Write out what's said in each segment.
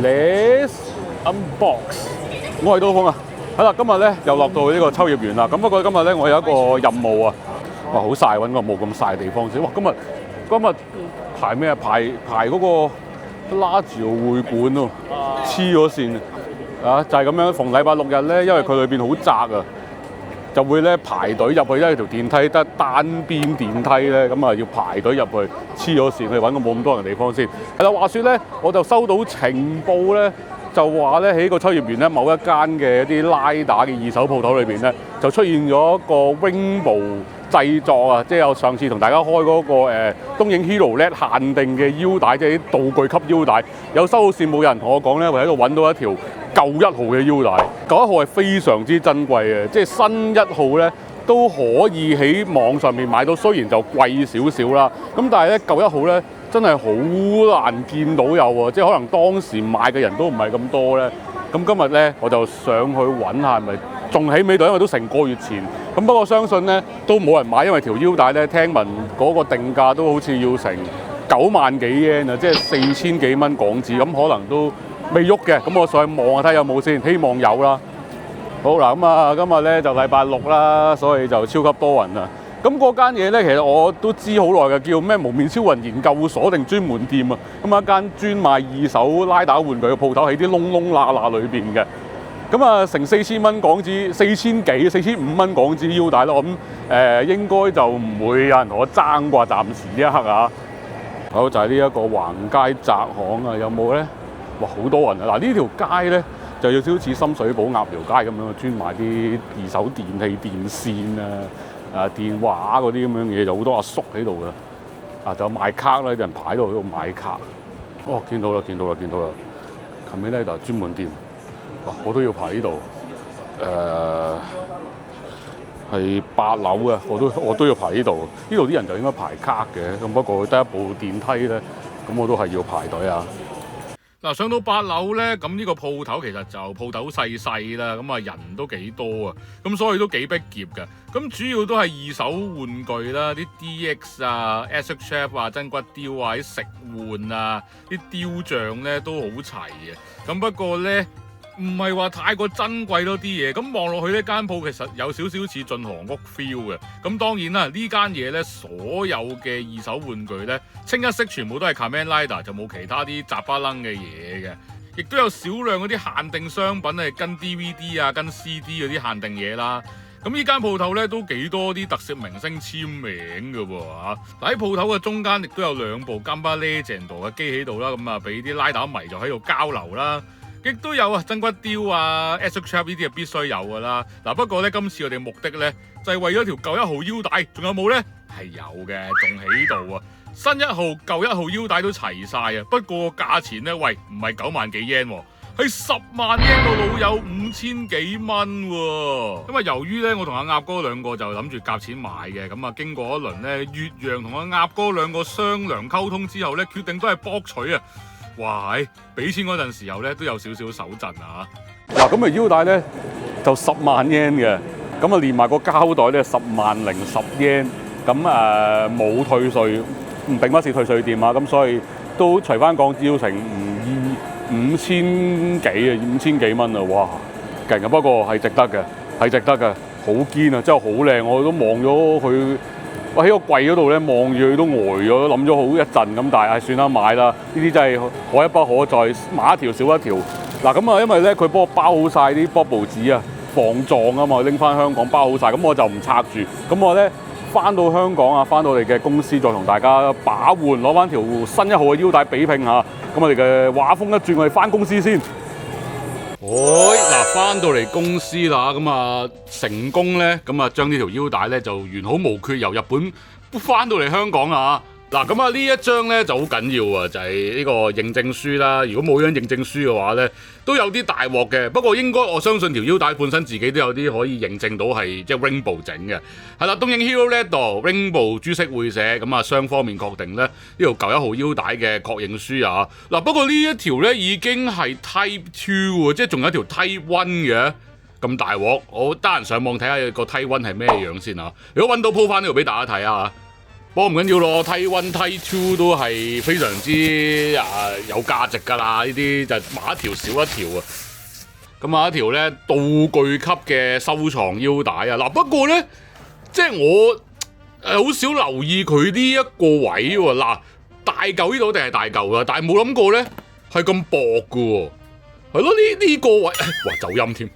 Let's unbox。我係刀鋒啊！好啦，今日咧又落到呢個秋葉原啦。咁不過今日咧我有一個任務啊！哇，好曬，揾個冇咁曬嘅地方先。哇，今日排咩啊？排嗰個拉住會館喎，黐咗線啊！就係咁樣，逢禮拜六日咧，因為佢裏邊好窄啊，就會咧排隊入去，因為條電梯得單邊電梯咧，咁啊要排隊入去，黐咗線去揾個冇咁多人嘅地方先。係啦，話說咧，我就收到情報咧，就話咧喺個秋葉原咧某一間嘅一啲拉打嘅二手鋪頭裏邊咧，就出現咗一個 Rainbow 製作啊，即係我上次同大家開嗰個東映 Hero LED 限定嘅腰帶，即係啲道具級腰帶，有收到線冇人同我講咧，我喺度揾到一條舊1號嘅腰帶。舊1號係非常之珍貴嘅，即係新1號咧都可以喺網上面買到，雖然就貴少少啦，咁但係咧舊1號咧真係好難見到有喎，即係可能當時買嘅人都唔係咁多咧。咁今日咧我就上去揾下係咪仲喺尾度，因為都成個月前。咁不過相信咧都冇人買，因為條腰帶咧聽聞嗰個定價都好似要成9萬幾 yen 啊，即係4000幾蚊港紙，咁可能都未喐嘅。咁我上去望下睇有冇先，希望有啦。好嗱，咁啊今日咧就禮拜6啦，所以就超級多人啊。咁嗰間嘢咧，其實我都知好耐嘅，叫咩無面超人研究所定專門店啊。咁一間專賣二手拉打玩具嘅鋪頭，喺啲窿窿罅罅裏邊嘅。咁啊，成4000蚊港紙，4000幾、4500蚊港紙腰帶咯。我諗應該就唔會有人同我爭啩，暫時呢一刻啊。好，就係呢一個橫街窄巷啊，有冇咧？哇，好多人啊！嗱，呢條街咧就有少少似深水埗鴨寮街咁樣，專賣啲二手電器、電線啊、電話嗰啲咁樣嘢，就好多阿叔喺度嘅。啊，就有賣卡啦，啲人排到喺度買卡。哦，見到啦！近尾咧就專門店。哇！我都要排呢度，係8樓嘅，我都要排呢度。呢度啲人就應該排卡嘅，咁不過得一部電梯咧，咁我都係要排隊啊。嗱，上到8樓咧，咁呢個鋪頭其實就鋪頭細細啦，咁啊人都幾多啊，咁所以都幾逼夾嘅。咁主要都係二手玩具啦，啲 DX 啊、SHF 啊、真骨雕啊、啲食玩啊、啲雕像咧都好齊嘅。咁不過咧，唔係話太過珍貴咯啲嘢，咁望落去呢間鋪其實有少少似進航屋 feel 嘅。咁當然啦，呢間嘢呢，所有嘅二手玩具呢，清一色全部都係 Kamen Rider，就冇其他啲雜巴楞嘅嘢嘅。亦都有少量嗰啲限定商品係跟 DVD 啊、跟 CD 嗰啲限定嘢啦。咁呢間鋪頭呢，都幾多啲特攝明星簽名嘅喎嚇。喺鋪頭嘅中間亦都有2部 Gamba Legend 嘅機喺度啦，咁啊俾啲拉打迷就喺度交流啦。亦都有啊，真骨雕啊 SHF 呢啲係必須有噶啦。嗱，不過咧，今次我哋目的咧就係為咗條舊1號腰帶，仲有冇咧？係有嘅，仲喺度啊！新1號、舊1號腰帶都齊晒啊！不過價錢咧，喂，唔係9萬幾 yen 喎，係10萬 yen 個老友5000幾蚊喎。因為由於咧，我同阿鴨哥兩個就諗住夾錢買嘅，咁啊經過一輪咧，越洋同阿鴨哥兩個商量溝通之後咧，決定都係博取啊！哇！俾錢嗰陣時候咧都有少少手震啊！嗱，咁啊腰帶咧就10萬 yen 嘅，咁啊連埋個膠袋咧10萬零10 yen， 咁冇退稅，並不是退稅店啊，咁所以都除翻港紙要成5000幾啊，5000幾蚊啊！哇，勁啊！不過係值得嘅，好堅啊，真係好靚，我都望咗佢。我喺個櫃嗰度咧望住佢都呆咗，諗咗好一陣咁，但係算啦，買啦！呢啲真係可一不可再，買一條少一條。嗱咁啊，因為咧佢幫我包好晒啲 bubble 紙啊，防撞啊嘛，拎翻香港包好晒，咁我就唔拆住。咁我咧翻到香港啊，翻到我哋嘅公司再同大家把玩，攞翻條新1號嘅腰帶比拼下。咁我哋嘅畫風一轉，我哋翻公司先。嗱，翻到嚟公司啦，咁啊成功咧，咁啊將呢條腰帶咧就完好無缺由日本翻到嚟香港啊！嗱，咁啊呢一張咧就好緊要啊，就係呢個認證書啦。如果冇張認證書嘅話咧，都有啲大鑊嘅。不過應該我相信條腰帶本身自己都有啲可以認證到係即係 Rainbow 整嘅。係啦，東映 Hero LED Rainbow 株式會社咁啊，雙方面確定咧呢條舊1號腰帶嘅確認書啊。嗱，不過呢一條咧已經係 Type 2，即係仲有一條 Type 1嘅。咁大鑊，我得閒上網睇下個 Type 1係咩樣先啊！如果揾到鋪翻呢度俾大家睇啊！不過唔緊要咯，Type 1、Type 2都係非常之有價值㗎啦，呢啲就買一條少一條啊。咁買一條咧道具級嘅收藏腰帶啊。嗱，不過咧即係我好少留意佢呢一個位喎。嗱，大嚿呢度定係大嚿啊，但係冇諗過咧係咁薄㗎喎。係咯，呢個位，哇走音添，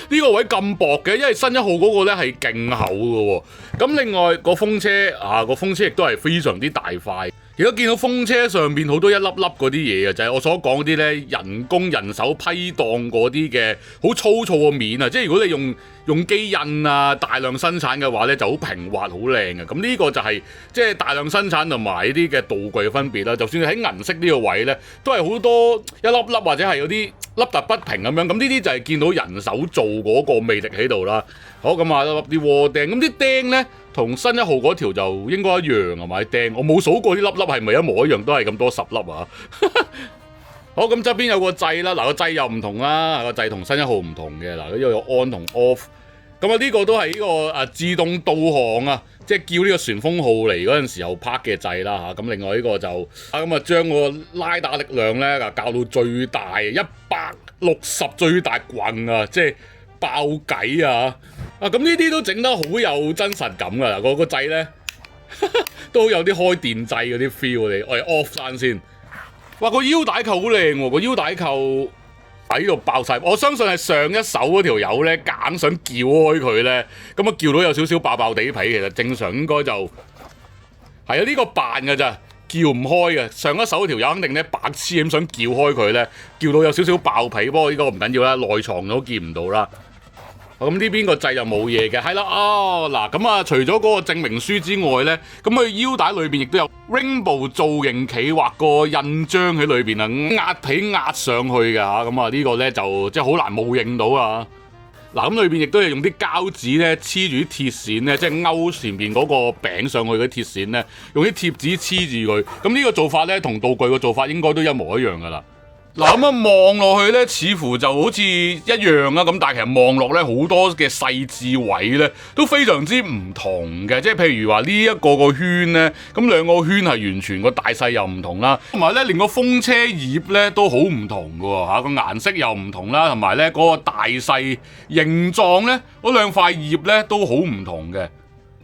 呢個位咁薄嘅，因為新1號嗰個咧係勁厚嘅喎。咁另外個風車個風車亦都係非常之大塊。而家見到風車上邊好多一粒粒嗰啲嘢啊，就係我所講嗰啲咧人手批檔嗰啲嘅好粗糙嘅面啊。即係如果你用機印大量生產嘅話咧，就好平滑好靚嘅。咁呢個就係即係大量生產同埋呢啲嘅道具嘅分別啦。就算喺銀色呢個位咧，都係好多一粒粒或者係有啲凹凸不平咁樣。咁呢啲就係見到人手做嗰個魅力喺度啦。好，咁啊，粒啲窩釘，咁啲釘咧同新1號嗰條就應該一樣啊，買釘。我冇數過啲粒粒係咪一模一樣，都係咁多10粒啊。好，咁側邊有個掣啦，嗱個掣又唔同啦，個掣同新1號唔同嘅，嗱呢度有 on 同 off。咁啊呢個都係呢個自動導航啊，即係叫呢個旋風號嚟嗰陣時候拍嘅掣啦嚇。咁另外呢個就咁啊將個拉打力量咧校到最大160最大棍啊，即係爆計啊！咁呢啲都整得好有真實感噶啦，個掣咧都有啲開電掣嗰啲 feel。我哋 off 翻先。哇，個腰帶扣好靚喎，個腰帶扣喺度爆晒。我相信係上一手嗰條友咧硬想撬開佢咧，咁啊撬到有少少爆爆地皮。其實正常應該就係呢個扮噶咋，撬唔開嘅。上一手嗰條友肯定咧白痴咁想撬開佢咧，撬到有少少爆皮。不過呢個唔緊要啦，內藏都見唔到啦。咁呢邊個掣就冇嘢嘅，係啦，嗱咁啊，除咗嗰個證明書之外咧，咁佢腰帶裏邊亦都有 Rainbow 造型企畫個印章喺裏邊啊，壓皮壓上去嘅嚇，咁啊呢個咧就即係好難冒認到啊。嗱，咁裏邊亦都係用啲膠紙咧黐住啲鐵線咧，即係勾前邊嗰個餅上去嘅鐵線咧，用啲貼紙黐住佢。咁呢個做法咧同道具嘅做法應該都一模一樣噶啦。嗱，咁啊望落去咧，似乎就好似一樣啦。咁但係其實望落咧，好多嘅細緻位咧都非常之唔同嘅。即係譬如話呢一個圈咧，咁兩個圈係完全個大細又唔同啦。同埋咧，連個風車葉咧都好唔同嘅喎嚇，個顏色又唔同啦。同埋咧嗰個大細形狀咧，嗰兩塊葉咧都好唔同嘅。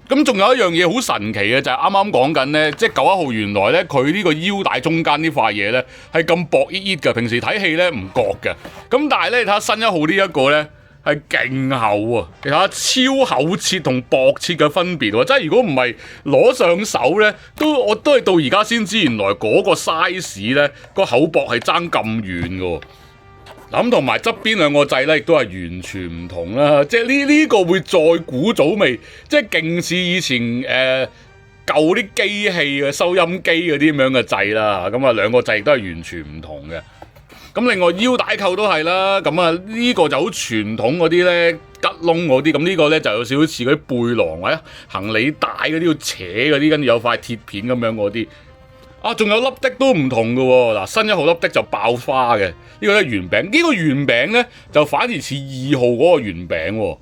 咁仲有一樣嘢好神奇嘅，就係啱啱講緊咧，即係91號原來咧佢呢個腰帶中間呢塊嘢咧係咁薄ít ít嘅，平時睇戲咧唔覺嘅。咁但係咧，你睇下新1號呢一個咧係勁厚啊！你睇下超厚切同薄切嘅分別喎，即係如果唔係攞上手咧，我都係到而家先知原來嗰個 size 咧個厚薄係爭咁遠嘅。咁同埋側邊兩個掣咧，亦都係完全唔同啦。即係呢個會再古早味，即係勁似以前舊啲機器嘅收音機嗰啲咁樣嘅掣啦。咁啊兩個掣亦都係完全唔同嘅。咁另外腰帶扣都係啦。咁啊呢個就好傳統嗰啲咧吉窿嗰啲。咁呢個咧就有少少似嗰啲背囊或者行李帶嗰啲要扯嗰啲，跟住有塊鐵片咁樣嗰啲。仲有粒的都唔同嘅喎，嗱新1號粒的就爆花嘅，呢個咧圓餅，呢個圓餅咧就反而似2號嗰個圓餅喎。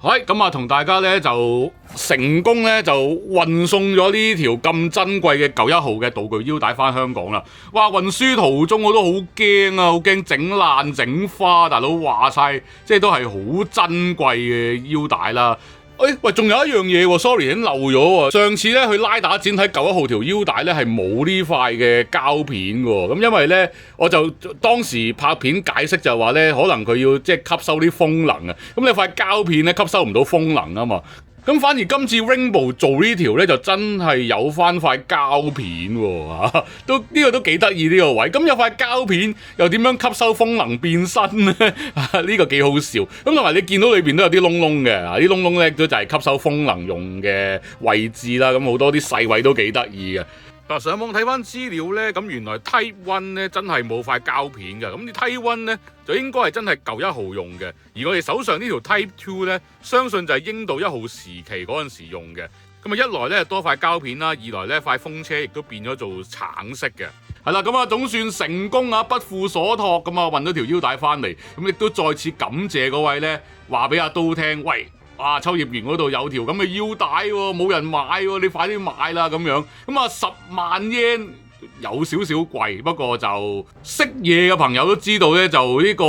係咁啊，同大家咧就成功咧就運送咗呢條咁珍貴嘅91號嘅道具腰帶翻香港啦。哇，運輸途中我都好驚啊，好驚整爛整花，大佬話晒即係都係好珍貴嘅腰帶啦。喂，仲有一樣嘢喎 ，sorry 已經漏咗喎。上次咧去拉打展睇91號條腰帶咧係冇呢塊嘅膠片嘅喎，咁因為咧我就當時拍片解釋就話咧，可能佢要即係吸收啲風能啊，咁你塊膠片咧吸收唔到風能啊嘛。咁反而今次 Rainbow 做呢條咧就真係有翻塊膠片喎，都呢個都幾得意呢個位。咁有塊膠片又點樣吸收風能變身咧？呢個幾好笑。咁同埋你見到裏邊都有啲窿窿嘅，啲窿窿咧都就係吸收風能用嘅位置啦。咁好多啲細位都幾得意嘅。上網睇翻資料咧，咁原來 Type 1咧真係冇塊膠片嘅，咁你 Type 1咧就應該係真係91號用嘅，而我哋手上呢條 Type 2咧，相信就係英道1號時期嗰陣時用嘅。咁啊一來咧多塊膠片啦，二來咧塊風車亦都變咗做橙色嘅。係啦，咁啊總算成功啊，不負所託咁啊運咗條腰帶翻嚟，咁亦都再次感謝嗰位咧話俾阿都聽，喂。啊，秋葉原嗰度有條咁嘅腰帶喎，冇人買喎，你快啲買啦咁樣。咁啊10萬 yen 有少少貴，不過就識嘢嘅朋友都知道咧，就呢個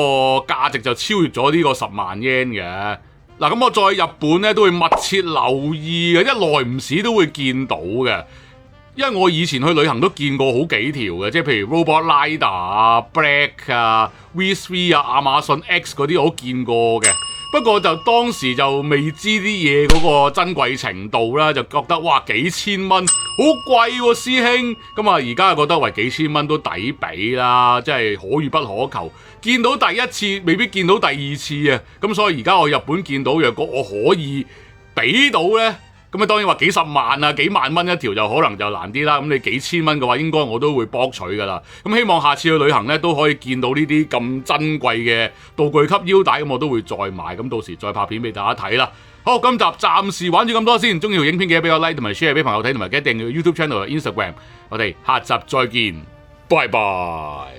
價值就超越咗呢個10萬 yen 嘅。嗱，咁我再日本咧都會密切留意嘅，一耐唔時都會見到嘅。因為我以前去旅行都見過好幾條嘅，即係譬如 Robot Rider 啊、Black 啊、V3 啊、亞馬遜 X 嗰啲我都見過嘅。不過就當時就未知啲嘢嗰個珍貴程度啦，就覺得哇幾千蚊好貴喎，師兄。咁啊而家覺得喂幾千蚊都抵俾啦，即係可遇不可求。見到第一次未必見到第二次啊，咁所以而家我日本見到若果我可以俾到呢。咁啊，當然話幾十萬啊、幾萬蚊一條就可能就難啲啦。咁你幾千蚊嘅話，應該我都會博取噶啦。咁希望下次去旅行咧，都可以見到呢啲咁珍貴嘅道具級腰帶，咁我都會再買。咁到時再拍片俾大家睇啦。好，今集暫時玩住咁多先。中意條影片記得俾個 like 同埋 share 俾朋友睇，同埋記得訂閱 YouTube channel 同 Instagram。我哋下集再見，拜拜。